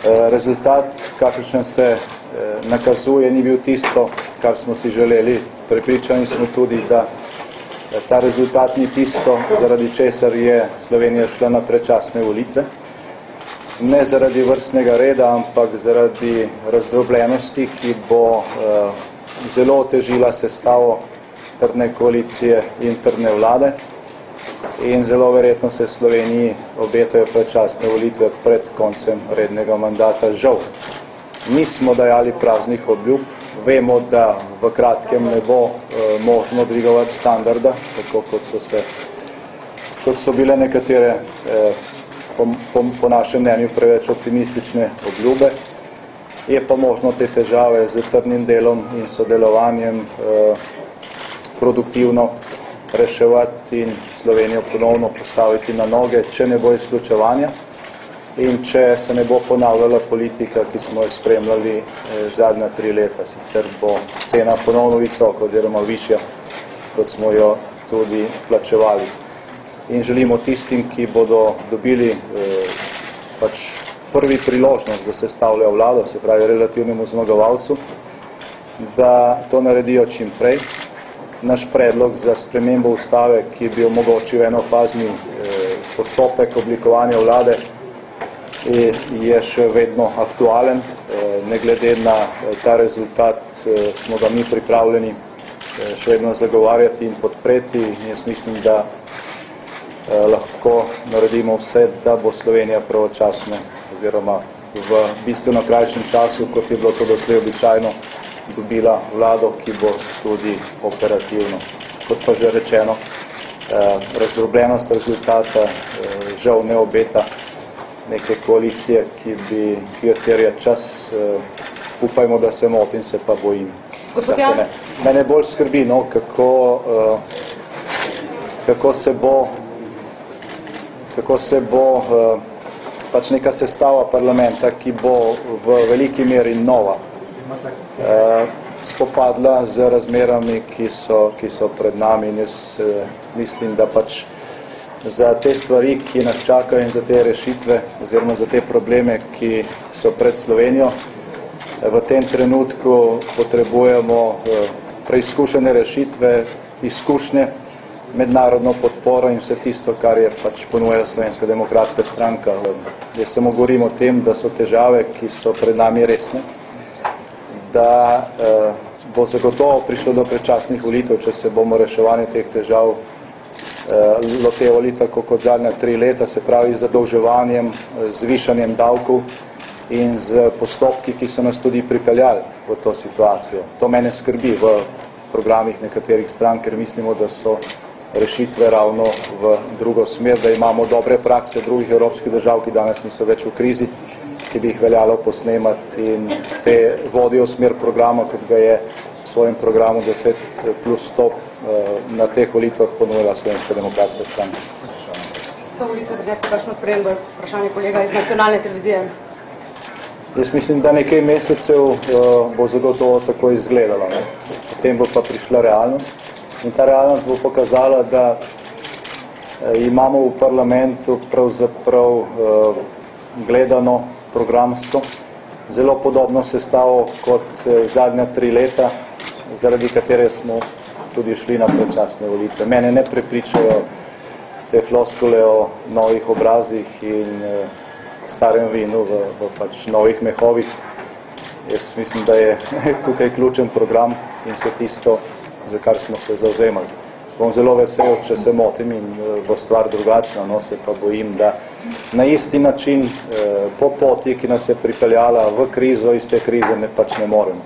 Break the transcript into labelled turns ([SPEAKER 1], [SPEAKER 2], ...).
[SPEAKER 1] Rezultat, kakršen se nakazuje, ni bil tisto, kar smo si želeli. Prepričani smo tudi, da ta rezultat ni tisto, zaradi česar je Slovenija šla na predčasne volitve. Ne zaradi vrstnega reda, ampak zaradi razdrobljenosti, ki bo zelo otežila sestavo trdne koalicije in trdne vlade. In zelo verjetno se Sloveniji obetajo predčasne volitve pred koncem rednega mandata. Žal, nismo dajali praznih obljub. Vemo, da v kratkem ne bo možno dvigovati standarda, tako kot so bile nekatere po našem mnenju preveč optimistične obljube. Je pa možno te težave z trdnim delom in sodelovanjem produktivno reševati in Slovenijo ponovno postaviti na noge, če ne bo izključevanja in če se ne bo ponavljala politika, ki smo jo spremljali zadnja 3 leta. Sicer bo cena ponovno visoka oziroma višja, kot smo jo tudi plačevali. In želimo tistim, ki bodo dobili prvi priložnost, da sestavljajo vlado, se pravi relativnemu zmagovalcu, da to naredijo čim prej. Naš predlog za spremembo ustave, ki bi omogočil enofazni postopek oblikovanja vlade, je še vedno aktualen. Ne glede na ta rezultat smo ga mi pripravljeni še vedno zagovarjati in podpreti. Jaz mislim, da lahko naredimo vse, da bo Slovenija pravočasno oziroma v bistveno krajšem času, kot je bilo to doslej običajno, dobila vlado, ki bo tudi operativno. Kot pa že rečeno, razdrobljenost rezultata žal ne obeta neke koalicije, ki jo terja čas. Upajmo, da se motim, se pa bojim, da se ne. Mene bolj skrbi, kako se bo pač neka sestava parlamenta, ki bo v veliki meri nova, spopadla z razmerami, ki so pred nami. In jaz mislim, da pač za te stvari, ki nas čakajo in za te rešitve oziroma za te probleme, ki so pred Slovenijo, v tem trenutku potrebujemo preizkušene rešitve, izkušnje, mednarodno podporo in vse tisto, kar je pač ponujala Slovenska demokratska stranka. Jaz samo govorim o tem, da so težave, ki so pred nami resne, da bo zagotovo prišlo do predčasnih volitev, če se bomo reševanje teh težav lotevali tako kot zadnja 3 leta, se pravi z zadolževanjem, z višanjem davkov in z postopki, ki so nas tudi pripeljali v to situacijo. To mene skrbi v programih nekaterih strank, ker mislimo, da so rešitve ravno v drugo smer, da imamo dobre prakse drugih evropskih držav, ki danes niso več v krizi, ki bi jih veljalo posnemati in te vodijo smer programa, kot ga je v svojem programu 10+100 na teh volitvah ponujala Slovenska demokratska stranka.
[SPEAKER 2] So volitve prinesli kakšno spremembo, vprašanje kolega iz nacionalne televizije?
[SPEAKER 1] Jaz mislim, da nekaj mesecev bo zagotovo tako izgledalo. Potem bo pa prišla realnost in ta realnost bo pokazala, da imamo v parlamentu pravzaprav gledano programsko zelo podobno sestavo kot zadnja 3 leta, zaradi katere smo tudi šli na predčasne volitve. Mene ne prepričajo te floskule o novih obrazih in starem vinu v pač novih mehovih. Jaz mislim, da je tukaj ključen program in vse tisto, za kar smo se zavzemali. Bom zelo vesel, če se motim in bo stvar drugačna, se pa bojim, da na isti način po poti, ki nas je pripeljala v krizo, iz te krize pač ne moremo.